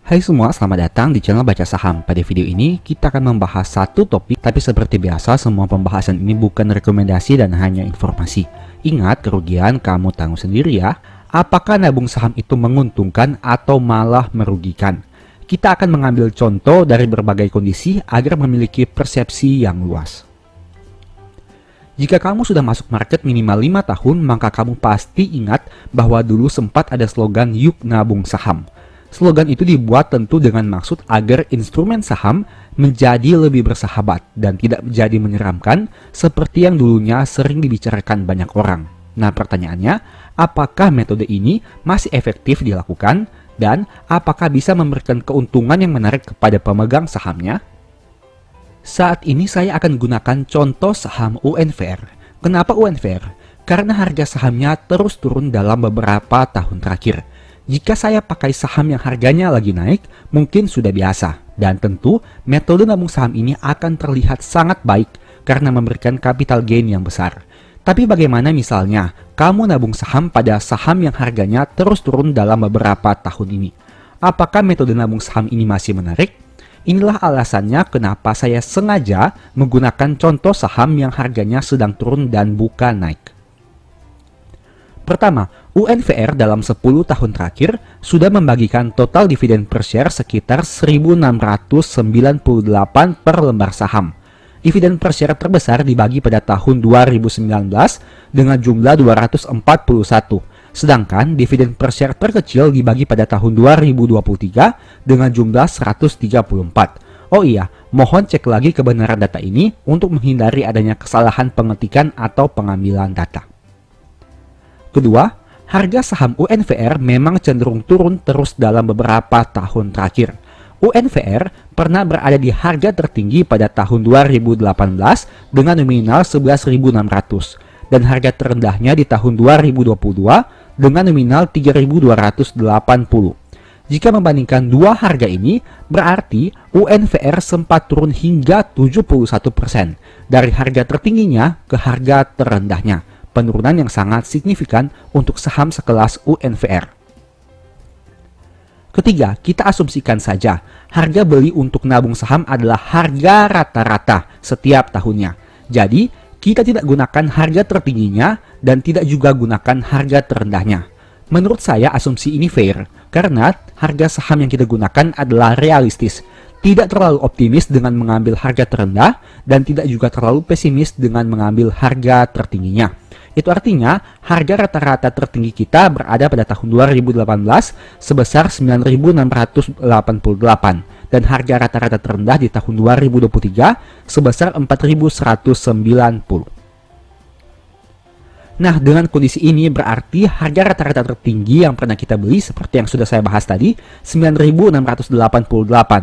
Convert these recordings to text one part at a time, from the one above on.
Hai semua, selamat datang di channel Baca Saham. Pada video ini, kita akan membahas satu topik, tapi seperti biasa, semua pembahasan ini bukan rekomendasi dan hanya informasi. Ingat, kerugian kamu tanggung sendiri ya. Apakah nabung saham itu menguntungkan atau malah merugikan? Kita akan mengambil contoh dari berbagai kondisi agar memiliki persepsi yang luas. Jika kamu sudah masuk market minimal 5 tahun, maka kamu pasti ingat bahwa dulu sempat ada slogan "Yuk Nabung Saham". Slogan itu dibuat tentu dengan maksud agar instrumen saham menjadi lebih bersahabat dan tidak menjadi menyeramkan seperti yang dulunya sering dibicarakan banyak orang. Nah, pertanyaannya, apakah metode ini masih efektif dilakukan dan apakah bisa memberikan keuntungan yang menarik kepada pemegang sahamnya? Saat ini saya akan gunakan contoh saham UNVR. Kenapa UNVR? Karena harga sahamnya terus turun dalam beberapa tahun terakhir. Jika saya pakai saham yang harganya lagi naik, mungkin sudah biasa. Dan tentu, metode nabung saham ini akan terlihat sangat baik karena memberikan capital gain yang besar. Tapi bagaimana misalnya, kamu nabung saham pada saham yang harganya terus turun dalam beberapa tahun ini? Apakah metode nabung saham ini masih menarik? Inilah alasannya kenapa saya sengaja menggunakan contoh saham yang harganya sedang turun dan bukan naik. Pertama, UNVR dalam 10 tahun terakhir sudah membagikan total dividen per share sekitar 1.698 per lembar saham. Dividen per share terbesar dibagi pada tahun 2019 dengan jumlah 241, sedangkan dividen per share terkecil dibagi pada tahun 2023 dengan jumlah 134. Oh iya, mohon cek lagi kebenaran data ini untuk menghindari adanya kesalahan pengetikan atau pengambilan data. Kedua, harga saham UNVR memang cenderung turun terus dalam beberapa tahun terakhir. UNVR pernah berada di harga tertinggi pada tahun 2018 dengan nominal 11.600 dan harga terendahnya di tahun 2022 dengan nominal 3.280. Jika membandingkan dua harga ini, berarti UNVR sempat turun hingga 71% dari harga tertingginya ke harga terendahnya. Penurunan yang sangat signifikan untuk saham sekelas UNVR. Ketiga, kita asumsikan saja harga beli untuk nabung saham adalah harga rata-rata setiap tahunnya. Jadi, kita tidak gunakan harga tertingginya dan tidak juga gunakan harga terendahnya. Menurut saya asumsi ini fair karena harga saham yang kita gunakan adalah realistis. Tidak terlalu optimis dengan mengambil harga terendah dan tidak juga terlalu pesimis dengan mengambil harga tertingginya. Itu artinya harga rata-rata tertinggi kita berada pada tahun 2018 sebesar 9.688 dan harga rata-rata terendah di tahun 2023 sebesar 4.190. Nah, dengan kondisi ini berarti harga rata-rata tertinggi yang pernah kita beli seperti yang sudah saya bahas tadi 9.688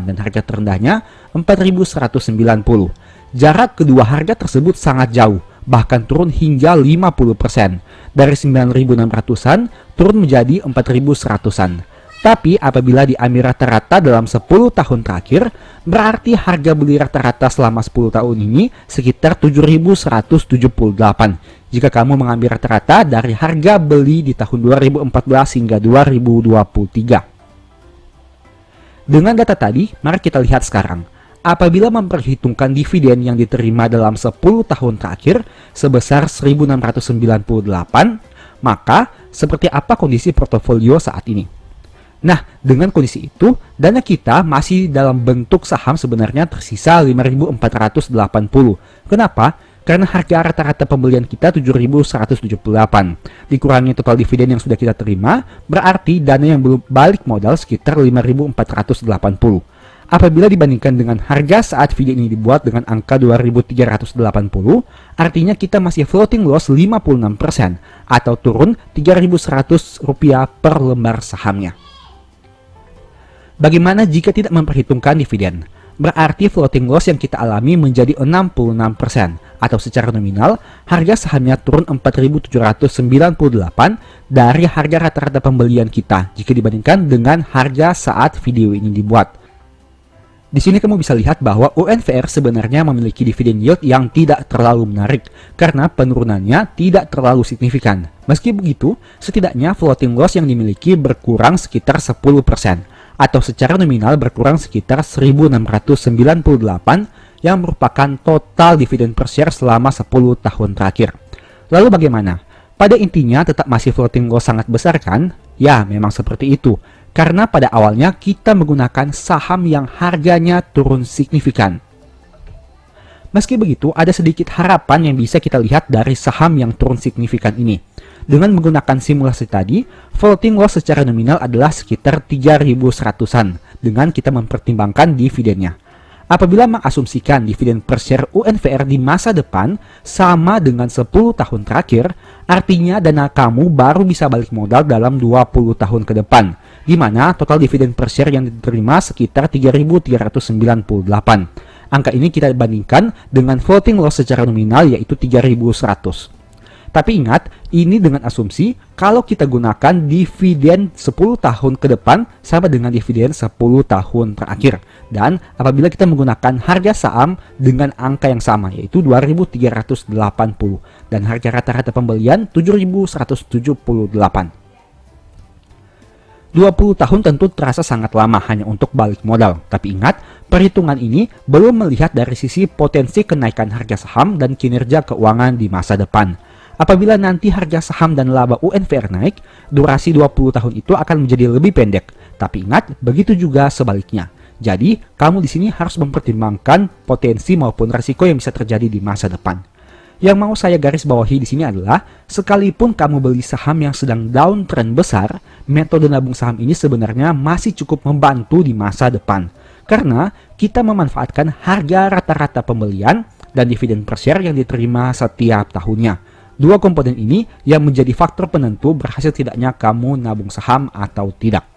dan harga terendahnya 4.190. Jarak kedua harga tersebut sangat jauh, bahkan turun hingga 50%. Dari 9.600-an turun menjadi 4.100-an. Tapi apabila diambil rata-rata dalam 10 tahun terakhir, berarti harga beli rata-rata selama 10 tahun ini sekitar 7.178. Jika kamu mengambil rata-rata dari harga beli di tahun 2014 hingga 2023. Dengan data tadi, mari kita lihat sekarang. Apabila memperhitungkan dividen yang diterima dalam 10 tahun terakhir sebesar 1.698, maka seperti apa kondisi portofolio saat ini? Nah, dengan kondisi itu, dana kita masih dalam bentuk saham sebenarnya tersisa 5.480. Kenapa? Karena harga rata-rata pembelian kita 7.178. Dikurangi total dividen yang sudah kita terima, berarti dana yang belum balik modal sekitar 5.480. Apabila dibandingkan dengan harga saat video ini dibuat dengan angka 2.380, artinya kita masih floating loss 56% atau turun Rp3.100 per lembar sahamnya. Bagaimana jika tidak memperhitungkan dividen? Berarti floating loss yang kita alami menjadi 66% atau secara nominal harga sahamnya turun 4.798 dari harga rata-rata pembelian kita jika dibandingkan dengan harga saat video ini dibuat. Di sini kamu bisa lihat bahwa UNVR sebenarnya memiliki dividen yield yang tidak terlalu menarik karena penurunannya tidak terlalu signifikan. Meski begitu, setidaknya floating loss yang dimiliki berkurang sekitar 10%. atau secara nominal berkurang sekitar 1.698 yang merupakan total dividen per share selama 10 tahun terakhir. Lalu bagaimana? Pada intinya tetap masih floating loss sangat besar kan? Ya, memang seperti itu. Karena pada awalnya kita menggunakan saham yang harganya turun signifikan. Meski begitu, ada sedikit harapan yang bisa kita lihat dari saham yang turun signifikan ini. Dengan menggunakan simulasi tadi, floating loss secara nominal adalah sekitar 3.100-an dengan kita mempertimbangkan dividennya. Apabila mengasumsikan dividen per share UNVR di masa depan sama dengan 10 tahun terakhir, artinya dana kamu baru bisa balik modal dalam 20 tahun ke depan, di mana total dividen per share yang diterima sekitar 3.398. Angka ini kita bandingkan dengan floating loss secara nominal yaitu 3.100. Tapi ingat, ini dengan asumsi kalau kita gunakan dividen 10 tahun ke depan sama dengan dividen 10 tahun terakhir. Dan apabila kita menggunakan harga saham dengan angka yang sama yaitu 2.380 dan harga rata-rata pembelian 7.178. 20 tahun tentu terasa sangat lama hanya untuk balik modal. Tapi ingat, perhitungan ini belum melihat dari sisi potensi kenaikan harga saham dan kinerja keuangan di masa depan. Apabila nanti harga saham dan laba UNVR naik, durasi 20 tahun itu akan menjadi lebih pendek. Tapi ingat, begitu juga sebaliknya. Jadi, kamu di sini harus mempertimbangkan potensi maupun risiko yang bisa terjadi di masa depan. Yang mau saya garis bawahi di sini adalah, sekalipun kamu beli saham yang sedang downtrend besar, metode nabung saham ini sebenarnya masih cukup membantu di masa depan. Karena kita memanfaatkan harga rata-rata pembelian dan dividen per share yang diterima setiap tahunnya. Dua komponen ini yang menjadi faktor penentu berhasil tidaknya kamu nabung saham atau tidak.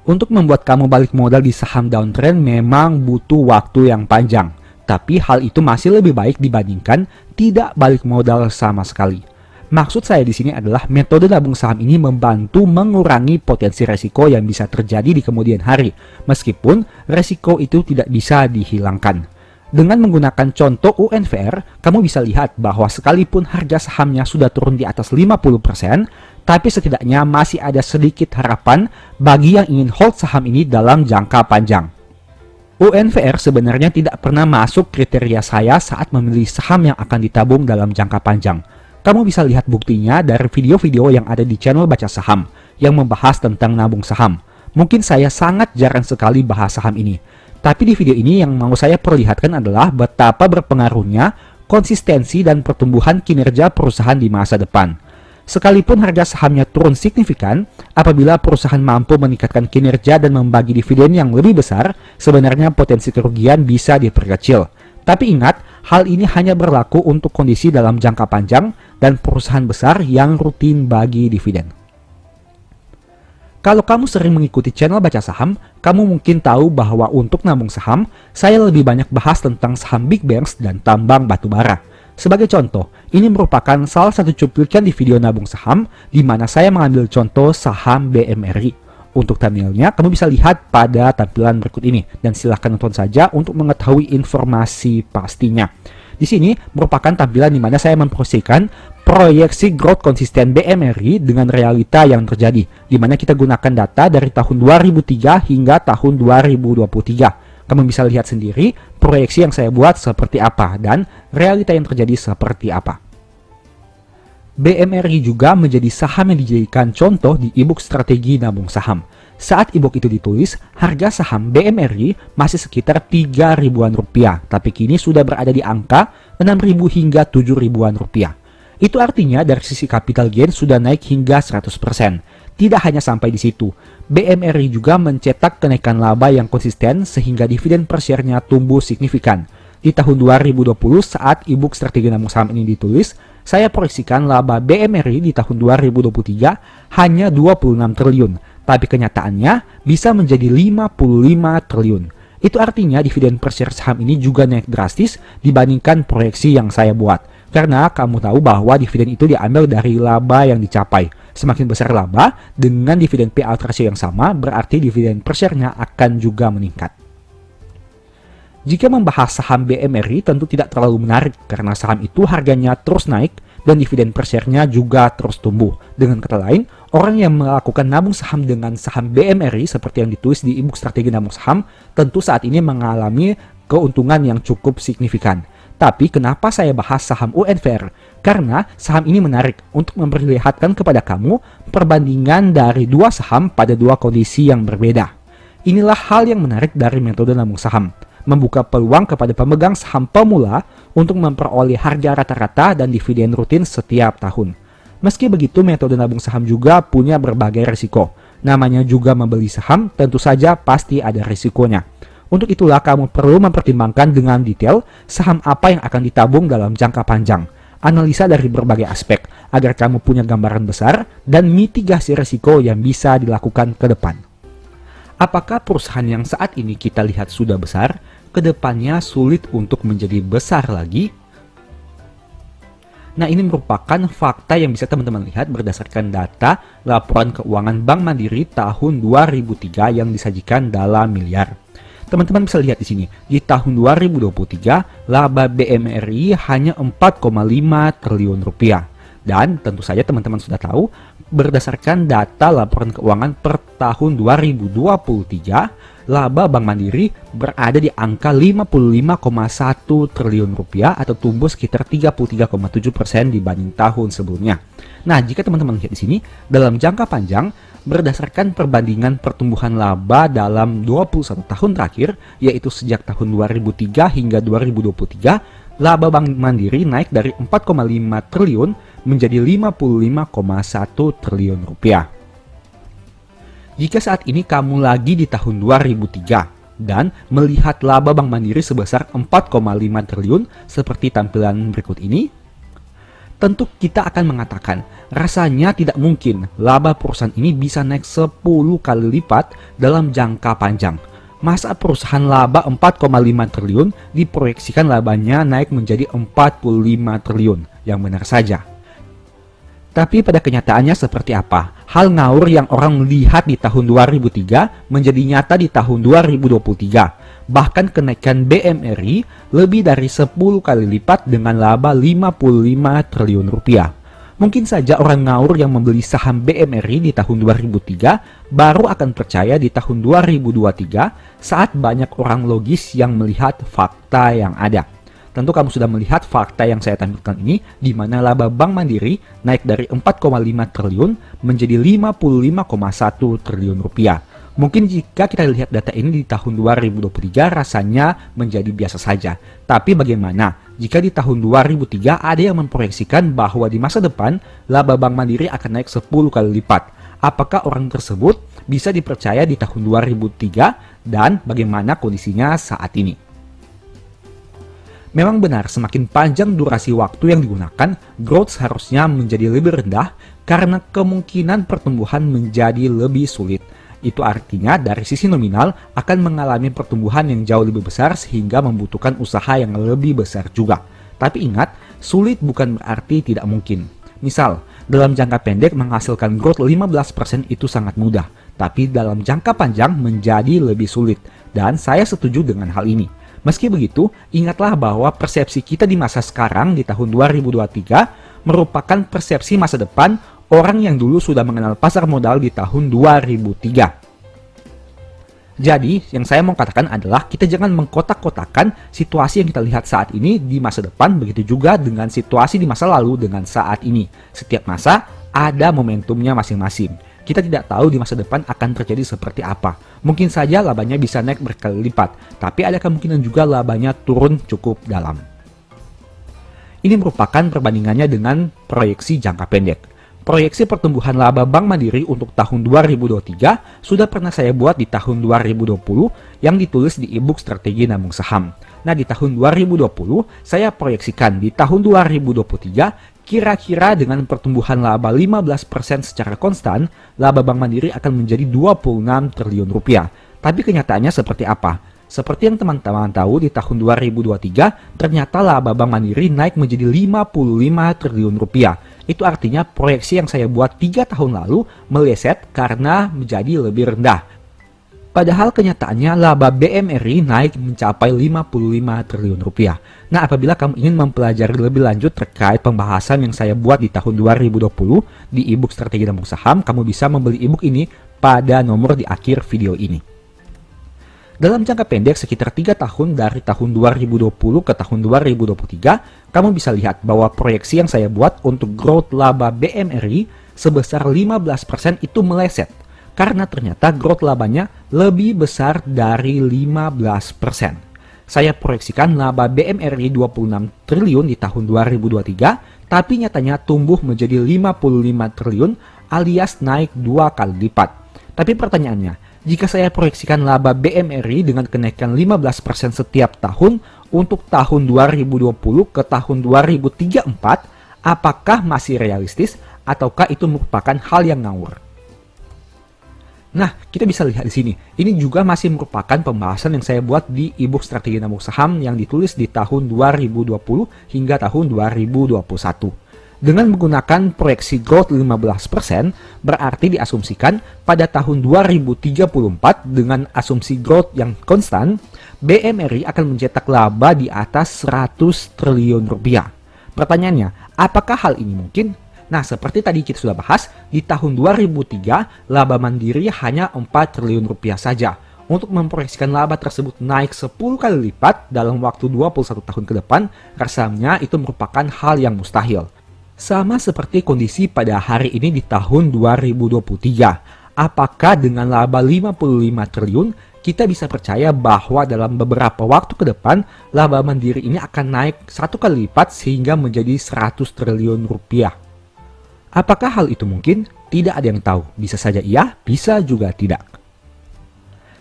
Untuk membuat kamu balik modal di saham downtrend memang butuh waktu yang panjang. Tapi hal itu masih lebih baik dibandingkan tidak balik modal sama sekali. Maksud saya di sini adalah metode nabung saham ini membantu mengurangi potensi resiko yang bisa terjadi di kemudian hari. Meskipun resiko itu tidak bisa dihilangkan. Dengan menggunakan contoh UNVR, kamu bisa lihat bahwa sekalipun harga sahamnya sudah turun di atas 50%, tapi setidaknya masih ada sedikit harapan bagi yang ingin hold saham ini dalam jangka panjang. UNVR sebenarnya tidak pernah masuk kriteria saya saat memilih saham yang akan ditabung dalam jangka panjang. Kamu bisa lihat buktinya dari video-video yang ada di channel Baca Saham yang membahas tentang nabung saham. Mungkin saya sangat jarang sekali bahas saham ini. Tapi di video ini yang mau saya perlihatkan adalah betapa berpengaruhnya konsistensi dan pertumbuhan kinerja perusahaan di masa depan. Sekalipun harga sahamnya turun signifikan, apabila perusahaan mampu meningkatkan kinerja dan membagi dividen yang lebih besar, sebenarnya potensi kerugian bisa diperkecil. Tapi ingat, hal ini hanya berlaku untuk kondisi dalam jangka panjang dan perusahaan besar yang rutin bagi dividen. Kalau kamu sering mengikuti channel Baca Saham, kamu mungkin tahu bahwa untuk nabung saham, saya lebih banyak bahas tentang saham Big Banks dan tambang batubara. Sebagai contoh, ini merupakan salah satu cuplikan di video nabung saham di mana saya mengambil contoh saham BMRI. Untuk thumbnailnya, kamu bisa lihat pada tampilan berikut ini dan silahkan nonton saja untuk mengetahui informasi pastinya. Di sini merupakan tampilan di mana saya mempromosikan proyeksi growth konsisten BMRI dengan realita yang terjadi, di mana kita gunakan data dari tahun 2003 hingga tahun 2023. Kamu bisa lihat sendiri proyeksi yang saya buat seperti apa dan realita yang terjadi seperti apa. BMRI juga menjadi saham yang dijadikan contoh di e-book strategi nabung saham. Saat e-book itu ditulis, harga saham BMRI masih sekitar 3 ribuan rupiah, tapi kini sudah berada di angka 6 ribu hingga 7 ribuan rupiah. Itu artinya dari sisi capital gain sudah naik hingga 100%. Tidak hanya sampai di situ, BMRI juga mencetak kenaikan laba yang konsisten sehingga dividen per share-nya tumbuh signifikan. Di tahun 2020 saat e-book strategi nabung saham ini ditulis, saya proyeksikan laba BMRI di tahun 2023 hanya 26 triliun, tapi kenyataannya bisa menjadi 55 triliun. Itu artinya dividen per share saham ini juga naik drastis dibandingkan proyeksi yang saya buat. Karena kamu tahu bahwa dividen itu diambil dari laba yang dicapai. Semakin besar laba, dengan dividen payout ratio yang sama, berarti dividen per share-nya akan juga meningkat. Jika membahas saham BMRI tentu tidak terlalu menarik karena saham itu harganya terus naik dan dividen per share-nya juga terus tumbuh. Dengan kata lain, Orang yang melakukan nabung saham dengan saham BMRI seperti yang ditulis di e-book Strategi Nabung Saham tentu saat ini mengalami keuntungan yang cukup signifikan. Tapi kenapa saya bahas saham UNVR? Karena saham ini menarik untuk memperlihatkan kepada kamu perbandingan dari dua saham pada dua kondisi yang berbeda. Inilah hal yang menarik dari metode nabung saham. Membuka peluang kepada pemegang saham pemula untuk memperoleh harga rata-rata dan dividen rutin setiap tahun. Meski begitu, metode nabung saham juga punya berbagai risiko. Namanya juga membeli saham, tentu saja pasti ada risikonya. Untuk itulah kamu perlu mempertimbangkan dengan detail saham apa yang akan ditabung dalam jangka panjang. Analisa dari berbagai aspek, agar kamu punya gambaran besar dan mitigasi risiko yang bisa dilakukan ke depan. Apakah perusahaan yang saat ini kita lihat sudah besar, kedepannya sulit untuk menjadi besar lagi? Nah, ini merupakan fakta yang bisa teman-teman lihat berdasarkan data laporan keuangan Bank Mandiri tahun 2003 yang disajikan dalam miliar. Teman-teman bisa lihat di sini, di tahun 2023 laba BMRI hanya 4,5 triliun rupiah. Dan tentu saja teman-teman sudah tahu, berdasarkan data laporan keuangan per tahun 2023, laba Bank Mandiri berada di angka 55,1 triliun rupiah atau tumbuh sekitar 33,7% dibanding tahun sebelumnya. Nah, jika teman-teman lihat di sini, dalam jangka panjang, berdasarkan perbandingan pertumbuhan laba dalam 21 tahun terakhir, yaitu sejak tahun 2003 hingga 2023, laba Bank Mandiri naik dari 4,5 triliun menjadi 55,1 triliun rupiah. Jika saat ini kamu lagi di tahun 2003 dan melihat laba Bank Mandiri sebesar 4,5 triliun seperti tampilan berikut ini, tentu kita akan mengatakan rasanya tidak mungkin laba perusahaan ini bisa naik 10 kali lipat dalam jangka panjang. Masa perusahaan laba 4,5 triliun diproyeksikan labanya naik menjadi 45 triliun? Yang benar saja. Tapi pada kenyataannya seperti apa? Hal ngawur yang orang lihat di tahun 2003 menjadi nyata di tahun 2023. Bahkan kenaikan BMRI lebih dari 10 kali lipat dengan laba 55 triliun rupiah. Mungkin saja orang ngawur yang membeli saham BMRI di tahun 2003 baru akan percaya di tahun 2023 saat banyak orang logis yang melihat fakta yang ada. Tentu kamu sudah melihat fakta yang saya tampilkan ini, di mana laba Bank Mandiri naik dari 4,5 triliun menjadi 55,1 triliun rupiah. Mungkin jika kita lihat data ini di tahun 2023 rasanya menjadi biasa saja. Tapi bagaimana jika di tahun 2003 ada yang memproyeksikan bahwa di masa depan laba Bank Mandiri akan naik 10 kali lipat? Apakah orang tersebut bisa dipercaya di tahun 2003 dan bagaimana kondisinya saat ini? Memang benar, semakin panjang durasi waktu yang digunakan, growth seharusnya menjadi lebih rendah karena kemungkinan pertumbuhan menjadi lebih sulit. Itu artinya dari sisi nominal akan mengalami pertumbuhan yang jauh lebih besar sehingga membutuhkan usaha yang lebih besar juga. Tapi ingat, sulit bukan berarti tidak mungkin. Misal, dalam jangka pendek menghasilkan growth 15% itu sangat mudah, tapi dalam jangka panjang menjadi lebih sulit. Dan saya setuju dengan hal ini. Meski begitu, ingatlah bahwa persepsi kita di masa sekarang di tahun 2023 merupakan persepsi masa depan orang yang dulu sudah mengenal pasar modal di tahun 2003. Jadi, yang saya mau katakan adalah kita jangan mengkotak-kotakan situasi yang kita lihat saat ini di masa depan, begitu juga dengan situasi di masa lalu dengan saat ini. Setiap masa ada momentumnya masing-masing. Kita tidak tahu di masa depan akan terjadi seperti apa. Mungkin saja labanya bisa naik berkali lipat, tapi ada kemungkinan juga labanya turun cukup dalam. Ini merupakan perbandingannya dengan proyeksi jangka pendek. Proyeksi pertumbuhan laba Bank Mandiri untuk tahun 2023 sudah pernah saya buat di tahun 2020 yang ditulis di e-book Strategi Nabung Saham. Nah, di tahun 2020 saya proyeksikan di tahun 2023 kira-kira dengan pertumbuhan laba 15% secara konstan, laba Bank Mandiri akan menjadi 26 triliun rupiah. Tapi kenyataannya seperti apa? Seperti yang teman-teman tahu di tahun 2023, ternyata laba Bank Mandiri naik menjadi 55 triliun rupiah. Itu artinya proyeksi yang saya buat 3 tahun lalu meleset karena menjadi lebih rendah. Padahal kenyataannya laba BMRI naik mencapai 55 triliun rupiah. Nah, apabila kamu ingin mempelajari lebih lanjut terkait pembahasan yang saya buat di tahun 2020 di ebook Strategi Nabung Saham, kamu bisa membeli ebook ini pada nomor di akhir video ini. Dalam jangka pendek sekitar 3 tahun dari tahun 2020 ke tahun 2023, kamu bisa lihat bahwa proyeksi yang saya buat untuk growth laba BMRI sebesar 15% itu meleset. Karena ternyata growth labanya lebih besar dari 15%. Saya proyeksikan laba BMRI 26 triliun di tahun 2023, tapi nyatanya tumbuh menjadi 55 triliun alias naik 2 kali lipat. Tapi pertanyaannya, jika saya proyeksikan laba BMRI dengan kenaikan 15% setiap tahun untuk tahun 2020 ke tahun 2034, apakah masih realistis ataukah itu merupakan hal yang ngawur? Nah, kita bisa lihat di sini. Ini juga masih merupakan pembahasan yang saya buat di ebook Strategi Nabung Saham yang ditulis di tahun 2020 hingga tahun 2021. Dengan menggunakan proyeksi growth 15%, berarti diasumsikan pada tahun 2034 dengan asumsi growth yang konstan, BMRI akan mencetak laba di atas 100 triliun rupiah. Pertanyaannya, apakah hal ini mungkin? Nah, seperti tadi kita sudah bahas, di tahun 2003, laba Mandiri hanya 4 triliun rupiah saja. Untuk memproyeksikan laba tersebut naik 10 kali lipat dalam waktu 21 tahun ke depan, rasanya itu merupakan hal yang mustahil. Sama seperti kondisi pada hari ini di tahun 2023. Apakah dengan laba 55 triliun, kita bisa percaya bahwa dalam beberapa waktu ke depan, laba Mandiri ini akan naik 1 kali lipat sehingga menjadi 100 triliun rupiah? Apakah hal itu mungkin? Tidak ada yang tahu. Bisa saja iya, bisa juga tidak.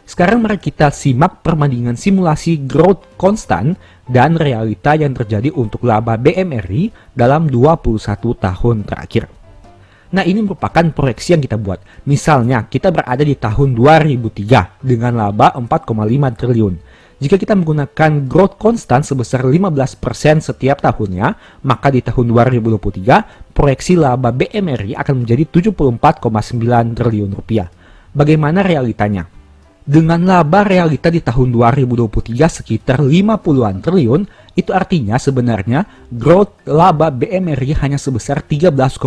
Sekarang mari kita simak perbandingan simulasi growth konstan dan realita yang terjadi untuk laba BMRI dalam 21 tahun terakhir. Nah, ini merupakan proyeksi yang kita buat. Misalnya, kita berada di tahun 2003 dengan laba 4,5 triliun. Jika kita menggunakan growth konstan sebesar 15% setiap tahunnya, maka di tahun 2023, proyeksi laba BMRI akan menjadi 74,9 triliun rupiah. Bagaimana realitanya? Dengan laba realita di tahun 2023 sekitar 50-an triliun, itu artinya sebenarnya growth laba BMRI hanya sebesar 13,2%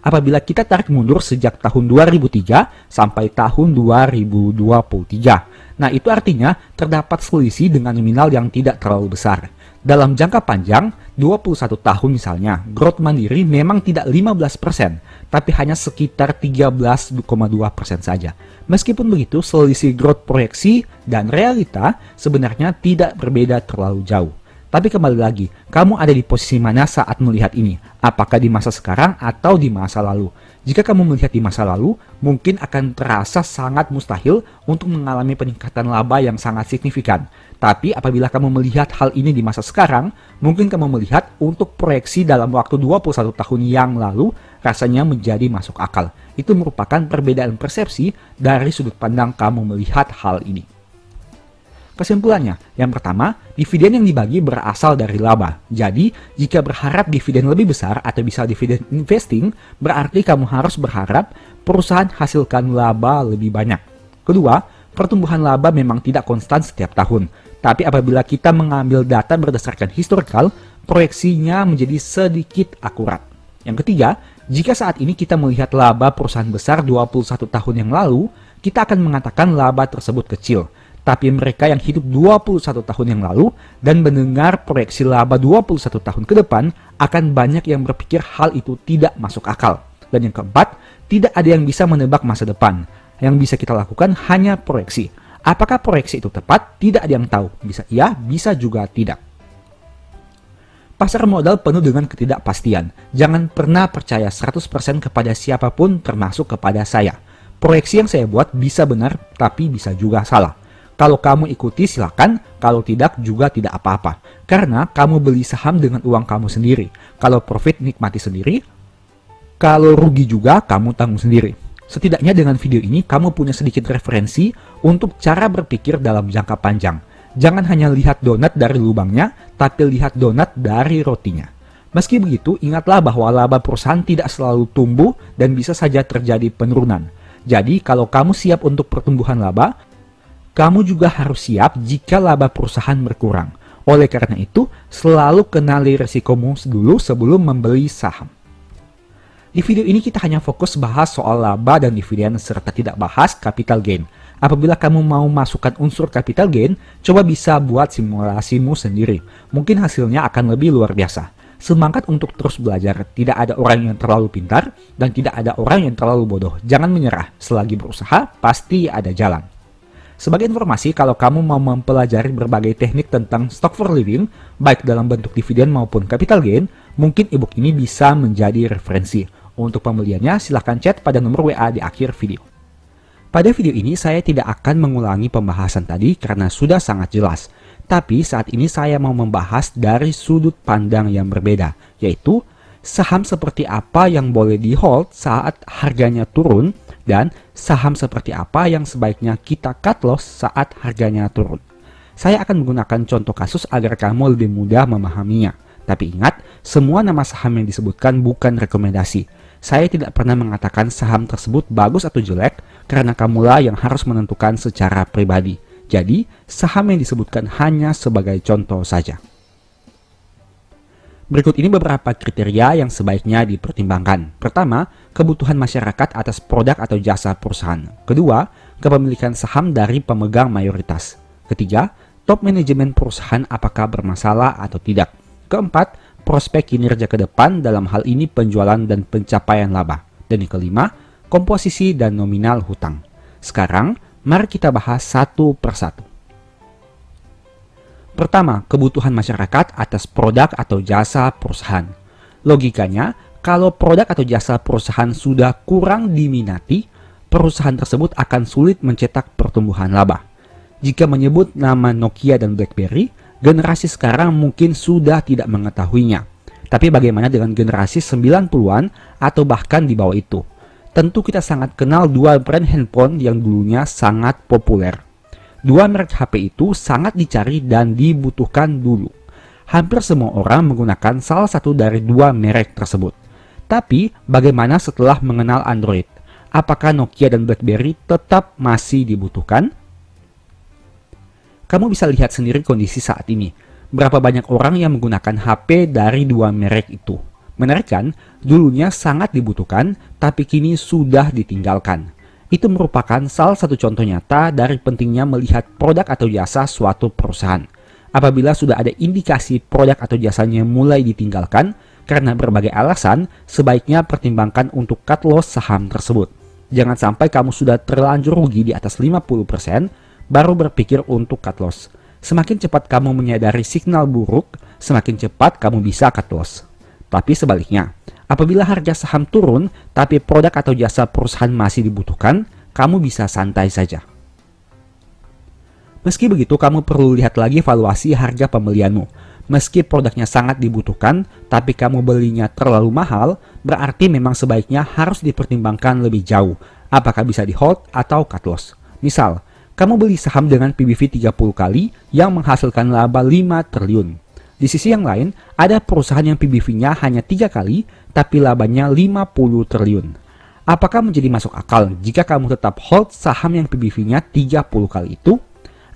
apabila kita tarik mundur sejak tahun 2003 sampai tahun 2023. Nah, itu artinya terdapat selisih dengan nominal yang tidak terlalu besar. Dalam jangka panjang, 21 tahun misalnya, growth Mandiri memang tidak 15%, tapi hanya sekitar 13,2% saja. Meskipun begitu, selisih growth proyeksi dan realita sebenarnya tidak berbeda terlalu jauh. Tapi kembali lagi, kamu ada di posisi mana saat melihat ini? Apakah di masa sekarang atau di masa lalu? Jika kamu melihat di masa lalu, mungkin akan terasa sangat mustahil untuk mengalami peningkatan laba yang sangat signifikan. Tapi apabila kamu melihat hal ini di masa sekarang, mungkin kamu melihat untuk proyeksi dalam waktu 21 tahun yang lalu rasanya menjadi masuk akal. Itu merupakan perbedaan persepsi dari sudut pandang kamu melihat hal ini. Kesimpulannya, yang pertama, dividen yang dibagi berasal dari laba. Jadi, jika berharap dividen lebih besar atau bisa dividen investing, berarti kamu harus berharap perusahaan hasilkan laba lebih banyak. Kedua, pertumbuhan laba memang tidak konstan setiap tahun. Tapi apabila kita mengambil data berdasarkan historical, proyeksinya menjadi sedikit akurat. Yang ketiga, jika saat ini kita melihat laba perusahaan besar 21 tahun yang lalu, kita akan mengatakan laba tersebut kecil. Tapi mereka yang hidup 21 tahun yang lalu dan mendengar proyeksi laba 21 tahun ke depan, akan banyak yang berpikir hal itu tidak masuk akal. Dan yang keempat, tidak ada yang bisa menebak masa depan. Yang bisa kita lakukan hanya proyeksi. Apakah proyeksi itu tepat? Tidak ada yang tahu. Bisa iya, bisa juga tidak. Pasar modal penuh dengan ketidakpastian. Jangan pernah percaya 100% kepada siapapun termasuk kepada saya. Proyeksi yang saya buat bisa benar, tapi bisa juga salah. Kalau kamu ikuti silakan, kalau tidak juga tidak apa-apa. Karena kamu beli saham dengan uang kamu sendiri. Kalau profit nikmati sendiri, kalau rugi juga kamu tanggung sendiri. Setidaknya dengan video ini kamu punya sedikit referensi untuk cara berpikir dalam jangka panjang. Jangan hanya lihat donat dari lubangnya, tapi lihat donat dari rotinya. Meski begitu, ingatlah bahwa laba perusahaan tidak selalu tumbuh dan bisa saja terjadi penurunan. Jadi kalau kamu siap untuk pertumbuhan laba, kamu juga harus siap jika laba perusahaan berkurang. Oleh karena itu, selalu kenali risikomu dulu sebelum membeli saham. Di video ini kita hanya fokus bahas soal laba dan dividen serta tidak bahas capital gain. Apabila kamu mau masukkan unsur capital gain, coba bisa buat simulasimu sendiri. Mungkin hasilnya akan lebih luar biasa. Semangat untuk terus belajar. Tidak ada orang yang terlalu pintar dan tidak ada orang yang terlalu bodoh. Jangan menyerah. Selagi berusaha, pasti ada jalan. Sebagai informasi, kalau kamu mau mempelajari berbagai teknik tentang stock for living, baik dalam bentuk dividen maupun capital gain, mungkin ebook ini bisa menjadi referensi. Untuk pembeliannya, silahkan chat pada nomor WA di akhir video. Pada video ini, saya tidak akan mengulangi pembahasan tadi karena sudah sangat jelas. Tapi saat ini saya mau membahas dari sudut pandang yang berbeda, yaitu saham seperti apa yang boleh di-hold saat harganya turun, dan saham seperti apa yang sebaiknya kita cut loss saat harganya turun. Saya akan menggunakan contoh kasus agar kamu lebih mudah memahaminya. Tapi ingat, semua nama saham yang disebutkan bukan rekomendasi. Saya tidak pernah mengatakan saham tersebut bagus atau jelek karena kamulah yang harus menentukan secara pribadi. Jadi, saham yang disebutkan hanya sebagai contoh saja. Berikut ini beberapa kriteria yang sebaiknya dipertimbangkan. Pertama, kebutuhan masyarakat atas produk atau jasa perusahaan. Kedua, kepemilikan saham dari pemegang mayoritas. Ketiga, top manajemen perusahaan apakah bermasalah atau tidak. Keempat, prospek kinerja ke depan, dalam hal ini penjualan dan pencapaian laba. Dan yang kelima, komposisi dan nominal hutang. Sekarang, mari kita bahas satu persatu. Pertama, kebutuhan masyarakat atas produk atau jasa perusahaan. Logikanya, kalau produk atau jasa perusahaan sudah kurang diminati, perusahaan tersebut akan sulit mencetak pertumbuhan laba. Jika menyebut nama Nokia dan BlackBerry, generasi sekarang mungkin sudah tidak mengetahuinya. Tapi bagaimana dengan generasi 90-an atau bahkan di bawah itu? Tentu kita sangat kenal dua brand handphone yang dulunya sangat populer. Dua merek HP itu sangat dicari dan dibutuhkan dulu. Hampir semua orang menggunakan salah satu dari dua merek tersebut. Tapi bagaimana setelah mengenal Android? Apakah Nokia dan BlackBerry tetap masih dibutuhkan? Kamu bisa lihat sendiri kondisi saat ini. Berapa banyak orang yang menggunakan HP dari dua merek itu. Menarik kan? Dulunya sangat dibutuhkan, tapi kini sudah ditinggalkan. Itu merupakan salah satu contoh nyata dari pentingnya melihat produk atau jasa suatu perusahaan. Apabila sudah ada indikasi produk atau jasanya mulai ditinggalkan, karena berbagai alasan, sebaiknya pertimbangkan untuk cut loss saham tersebut. Jangan sampai kamu sudah terlanjur rugi di atas 50%, baru berpikir untuk cut loss. Semakin cepat kamu menyadari signal buruk, semakin cepat kamu bisa cut loss. Tapi sebaliknya, apabila harga saham turun, tapi produk atau jasa perusahaan masih dibutuhkan, kamu bisa santai saja. Meski begitu, kamu perlu lihat lagi valuasi harga pembelianmu. Meski produknya sangat dibutuhkan, tapi kamu belinya terlalu mahal, berarti memang sebaiknya harus dipertimbangkan lebih jauh. Apakah bisa di-hold atau cut loss? Misal, kamu beli saham dengan PBV 30 kali yang menghasilkan laba 5 triliun. Di sisi yang lain, ada perusahaan yang PBV-nya hanya 3 kali, tapi labanya 50 triliun. Apakah menjadi masuk akal jika kamu tetap hold saham yang PBV-nya 30 kali itu?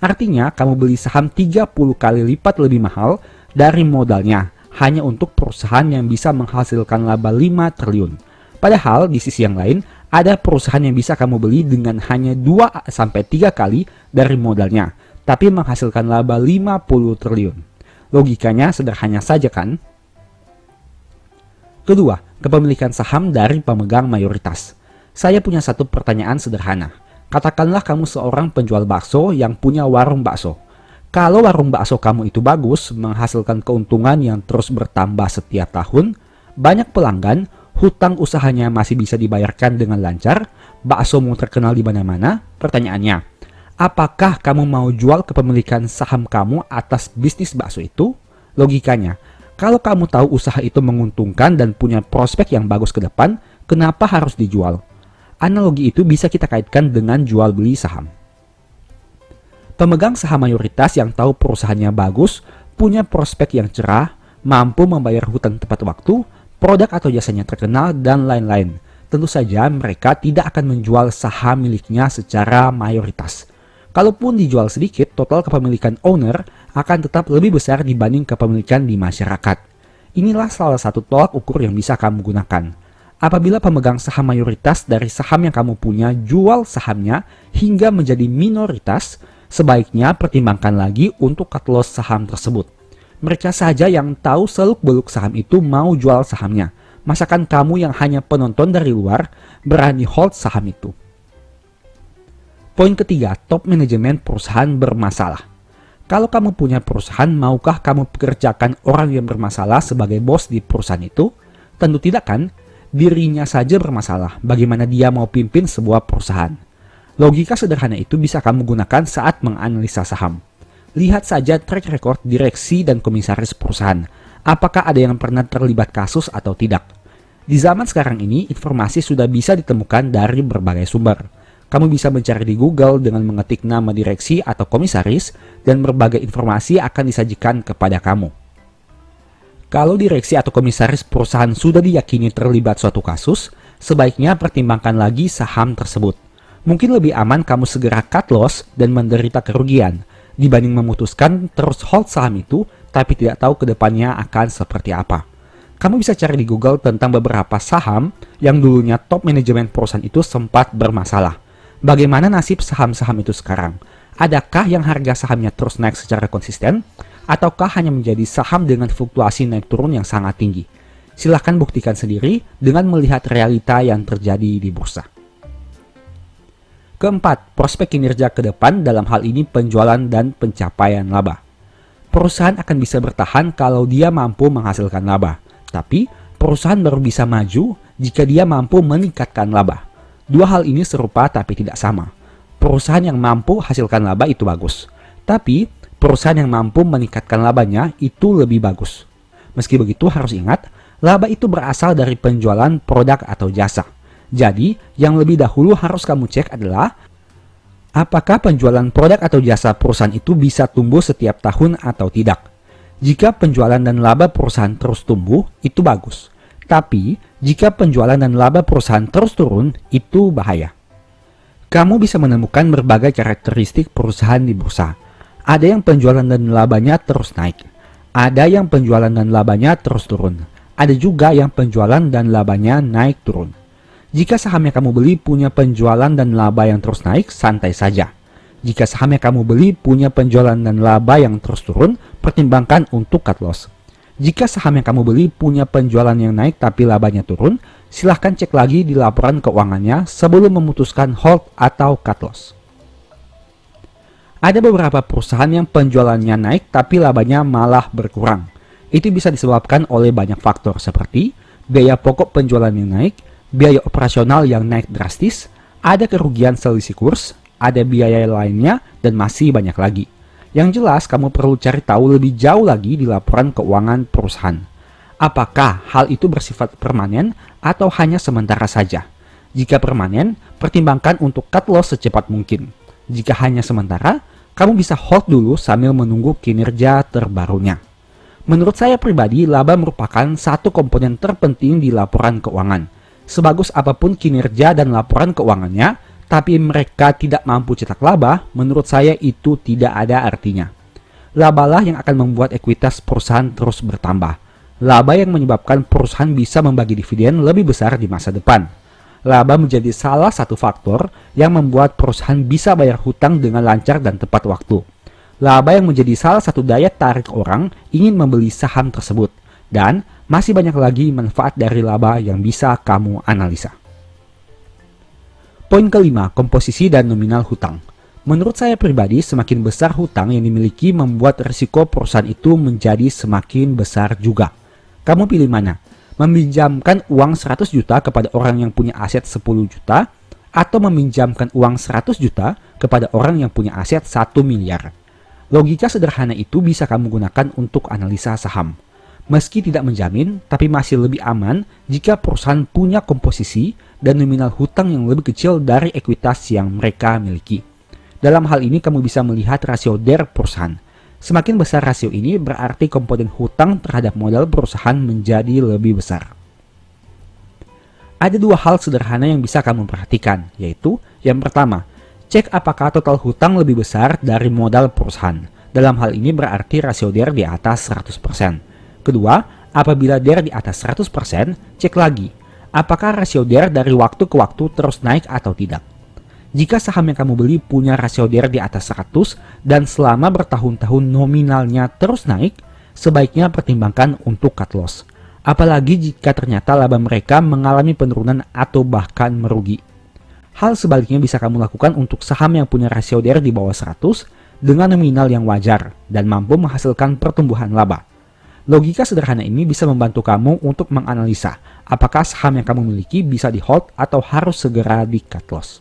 Artinya, kamu beli saham 30 kali lipat lebih mahal dari modalnya, hanya untuk perusahaan yang bisa menghasilkan laba 5 triliun. Padahal, di sisi yang lain, ada perusahaan yang bisa kamu beli dengan hanya 2-3 kali dari modalnya, tapi menghasilkan laba 50 triliun. Logikanya sederhana saja kan? Kedua, kepemilikan saham dari pemegang mayoritas. Saya punya satu pertanyaan sederhana. Katakanlah kamu seorang penjual bakso yang punya warung bakso. Kalau warung bakso kamu itu bagus, menghasilkan keuntungan yang terus bertambah setiap tahun, banyak pelanggan, hutang usahanya masih bisa dibayarkan dengan lancar, baksomu terkenal di mana-mana, pertanyaannya, apakah kamu mau jual kepemilikan saham kamu atas bisnis bakso itu? Logikanya, kalau kamu tahu usaha itu menguntungkan dan punya prospek yang bagus ke depan, kenapa harus dijual? Analogi itu bisa kita kaitkan dengan jual beli saham. Pemegang saham mayoritas yang tahu perusahaannya bagus, punya prospek yang cerah, mampu membayar hutang tepat waktu, produk atau jasanya terkenal, dan lain-lain. tentu saja mereka tidak akan menjual saham miliknya secara mayoritas. Kalaupun dijual sedikit, total kepemilikan owner akan tetap lebih besar dibanding kepemilikan di masyarakat. Inilah salah satu tolak ukur yang bisa kamu gunakan. Apabila pemegang saham mayoritas dari saham yang kamu punya jual sahamnya hingga menjadi minoritas, sebaiknya pertimbangkan lagi untuk cut loss saham tersebut. Mereka saja yang tahu seluk-beluk saham itu mau jual sahamnya. Masakan kamu yang hanya penonton dari luar berani hold saham itu. Poin ketiga, top manajemen perusahaan bermasalah. Kalau kamu punya perusahaan, maukah kamu pekerjakan orang yang bermasalah sebagai bos di perusahaan itu? Tentu tidak kan? Dirinya saja bermasalah, bagaimana dia mau pimpin sebuah perusahaan? Logika sederhana itu bisa kamu gunakan saat menganalisa saham. Lihat saja track record direksi dan komisaris perusahaan. Apakah ada yang pernah terlibat kasus atau tidak? Di zaman sekarang ini, informasi sudah bisa ditemukan dari berbagai sumber. Kamu bisa mencari di Google dengan mengetik nama direksi atau komisaris, dan berbagai informasi akan disajikan kepada kamu. Kalau direksi atau komisaris perusahaan sudah diyakini terlibat suatu kasus, sebaiknya pertimbangkan lagi saham tersebut. Mungkin lebih aman kamu segera cut loss dan menderita kerugian, dibanding memutuskan terus hold saham itu tapi tidak tahu kedepannya akan seperti apa. Kamu bisa cari di Google tentang beberapa saham yang dulunya top manajemen perusahaan itu sempat bermasalah. Bagaimana nasib saham-saham itu sekarang? Adakah yang harga sahamnya terus naik secara konsisten? Ataukah hanya menjadi saham dengan fluktuasi naik turun yang sangat tinggi? Silahkan buktikan sendiri dengan melihat realita yang terjadi di bursa. Keempat, prospek kinerja ke depan dalam hal ini penjualan dan pencapaian laba. Perusahaan akan bisa bertahan kalau dia mampu menghasilkan laba. Tapi, perusahaan baru bisa maju jika dia mampu meningkatkan laba. Dua hal ini serupa tapi tidak sama. Perusahaan yang mampu hasilkan laba itu bagus. Tapi, perusahaan yang mampu meningkatkan labanya itu lebih bagus. Meski begitu harus ingat, laba itu berasal dari penjualan produk atau jasa. Jadi, yang lebih dahulu harus kamu cek adalah apakah penjualan produk atau jasa perusahaan itu bisa tumbuh setiap tahun atau tidak. Jika penjualan dan laba perusahaan terus tumbuh, itu bagus. Tapi, jika penjualan dan laba perusahaan terus turun, itu bahaya. Kamu bisa menemukan berbagai karakteristik perusahaan di bursa. Ada yang penjualan dan labanya terus naik. Ada yang penjualan dan labanya terus turun. Ada juga yang penjualan dan labanya naik turun. Jika saham yang kamu beli punya penjualan dan laba yang terus naik, santai saja. Jika saham yang kamu beli punya penjualan dan laba yang terus turun, pertimbangkan untuk cut loss. Jika saham yang kamu beli punya penjualan yang naik tapi labanya turun, silahkan cek lagi di laporan keuangannya sebelum memutuskan hold atau cut loss. Ada beberapa perusahaan yang penjualannya naik tapi labanya malah berkurang. Itu bisa disebabkan oleh banyak faktor seperti biaya pokok penjualan yang naik, biaya operasional yang naik drastis, ada kerugian selisih kurs, ada biaya lainnya, dan masih banyak lagi. Yang jelas, kamu perlu cari tahu lebih jauh lagi di laporan keuangan perusahaan. Apakah hal itu bersifat permanen atau hanya sementara saja? Jika permanen, pertimbangkan untuk cut loss secepat mungkin. Jika hanya sementara, kamu bisa hold dulu sambil menunggu kinerja terbarunya. Menurut saya pribadi, laba merupakan satu komponen terpenting di laporan keuangan. Sebagus apapun kinerja dan laporan keuangannya, tapi mereka tidak mampu cetak laba, menurut saya itu tidak ada artinya. Labalah yang akan membuat ekuitas perusahaan terus bertambah. Laba yang menyebabkan perusahaan bisa membagi dividen lebih besar di masa depan. Laba menjadi salah satu faktor yang membuat perusahaan bisa bayar hutang dengan lancar dan tepat waktu. Laba yang menjadi salah satu daya tarik orang ingin membeli saham tersebut. Dan masih banyak lagi manfaat dari laba yang bisa kamu analisa. Poin kelima, komposisi dan nominal hutang. Menurut saya pribadi, semakin besar hutang yang dimiliki membuat risiko perusahaan itu menjadi semakin besar juga. Kamu pilih mana? Meminjamkan uang 100 juta kepada orang yang punya aset 10 juta atau meminjamkan uang 100 juta kepada orang yang punya aset 1 miliar. Logika sederhana itu bisa kamu gunakan untuk analisa saham. Meski tidak menjamin, tapi masih lebih aman jika perusahaan punya komposisi dan nominal hutang yang lebih kecil dari ekuitas yang mereka miliki. Dalam hal ini kamu bisa melihat rasio DER perusahaan. Semakin besar rasio ini berarti komponen hutang terhadap modal perusahaan menjadi lebih besar. Ada dua hal sederhana yang bisa kamu perhatikan, yaitu yang pertama, cek apakah total hutang lebih besar dari modal perusahaan. Dalam hal ini berarti rasio DER di atas 100%. Kedua, apabila DER di atas 100%, cek lagi, apakah rasio DER dari waktu ke waktu terus naik atau tidak. Jika saham yang kamu beli punya rasio DER di atas 100 dan selama bertahun-tahun nominalnya terus naik, sebaiknya pertimbangkan untuk cut loss. Apalagi jika ternyata laba mereka mengalami penurunan atau bahkan merugi. Hal sebaliknya bisa kamu lakukan untuk saham yang punya rasio DER di bawah 100 dengan nominal yang wajar dan mampu menghasilkan pertumbuhan laba. Logika sederhana ini bisa membantu kamu untuk menganalisa apakah saham yang kamu miliki bisa di hold atau harus segera di cut loss.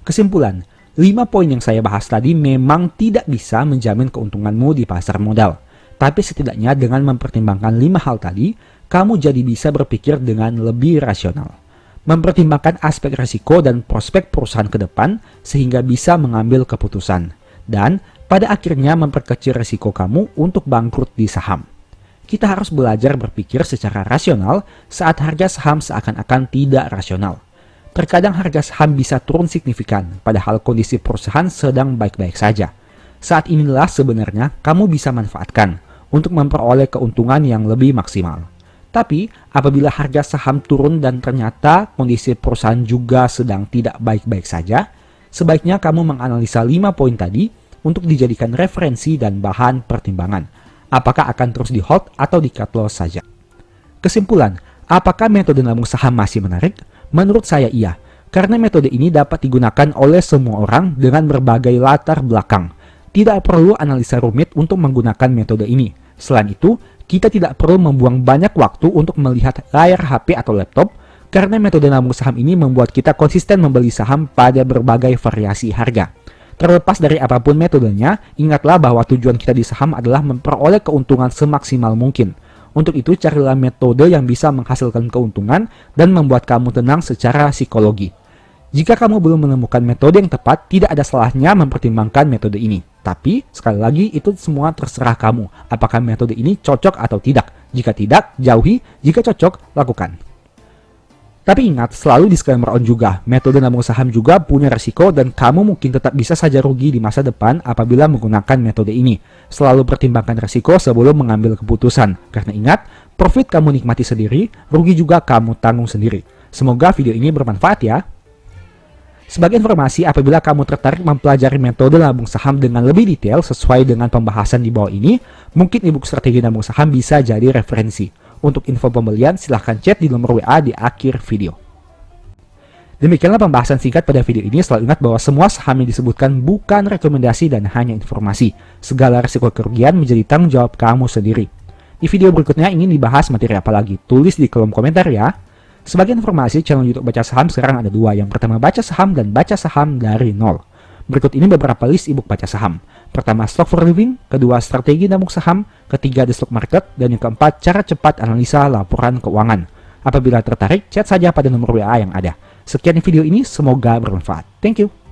Kesimpulan, 5 poin yang saya bahas tadi memang tidak bisa menjamin keuntunganmu di pasar modal. Tapi setidaknya dengan mempertimbangkan 5 hal tadi, kamu jadi bisa berpikir dengan lebih rasional. Mempertimbangkan aspek risiko dan prospek perusahaan ke depan sehingga bisa mengambil keputusan. Dan pada akhirnya memperkecil risiko kamu untuk bangkrut di saham. Kita harus belajar berpikir secara rasional saat harga saham seakan-akan tidak rasional. Terkadang harga saham bisa turun signifikan padahal kondisi perusahaan sedang baik-baik saja. Saat inilah sebenarnya kamu bisa manfaatkan untuk memperoleh keuntungan yang lebih maksimal. Tapi, apabila harga saham turun dan ternyata kondisi perusahaan juga sedang tidak baik-baik saja, sebaiknya kamu menganalisa 5 poin tadi untuk dijadikan referensi dan bahan pertimbangan. Apakah akan terus di hold atau di cut loss saja? Kesimpulan, apakah metode nabung saham masih menarik? Menurut saya iya, karena metode ini dapat digunakan oleh semua orang dengan berbagai latar belakang. Tidak perlu analisa rumit untuk menggunakan metode ini. Selain itu, kita tidak perlu membuang banyak waktu untuk melihat layar HP atau laptop, karena metode nabung saham ini membuat kita konsisten membeli saham pada berbagai variasi harga. Terlepas dari apapun metodenya, ingatlah bahwa tujuan kita di saham adalah memperoleh keuntungan semaksimal mungkin. Untuk itu, carilah metode yang bisa menghasilkan keuntungan dan membuat kamu tenang secara psikologi. Jika kamu belum menemukan metode yang tepat, tidak ada salahnya mempertimbangkan metode ini. Tapi, sekali lagi, itu semua terserah kamu. Apakah metode ini cocok atau tidak? Jika tidak, jauhi. Jika cocok, lakukan. Tapi ingat, selalu disclaimer on juga, metode nabung saham juga punya resiko dan kamu mungkin tetap bisa saja rugi di masa depan apabila menggunakan metode ini. Selalu pertimbangkan resiko sebelum mengambil keputusan. Karena ingat, profit kamu nikmati sendiri, rugi juga kamu tanggung sendiri. Semoga video ini bermanfaat ya. Sebagai informasi, apabila kamu tertarik mempelajari metode nabung saham dengan lebih detail sesuai dengan pembahasan di bawah ini, mungkin ebook strategi nabung saham bisa jadi referensi. Untuk info pembelian, silahkan chat di nomor WA di akhir video. Demikianlah pembahasan singkat pada video ini. Selalu ingat bahwa semua saham yang disebutkan bukan rekomendasi dan hanya informasi. Segala risiko kerugian menjadi tanggung jawab kamu sendiri. Di video berikutnya ingin dibahas materi apa lagi? Tulis di kolom komentar ya. Sebagai informasi, channel YouTube Baca Saham sekarang ada 2. Yang pertama baca saham dan baca saham dari nol. Berikut ini beberapa list ebook baca saham. Pertama, Stock for Living. Kedua, Strategi Nabung Saham. Ketiga, The Stock Market. Dan yang keempat, Cara Cepat Analisa Laporan Keuangan. Apabila tertarik, chat saja pada nomor WA yang ada. Sekian video ini, semoga bermanfaat. Thank you.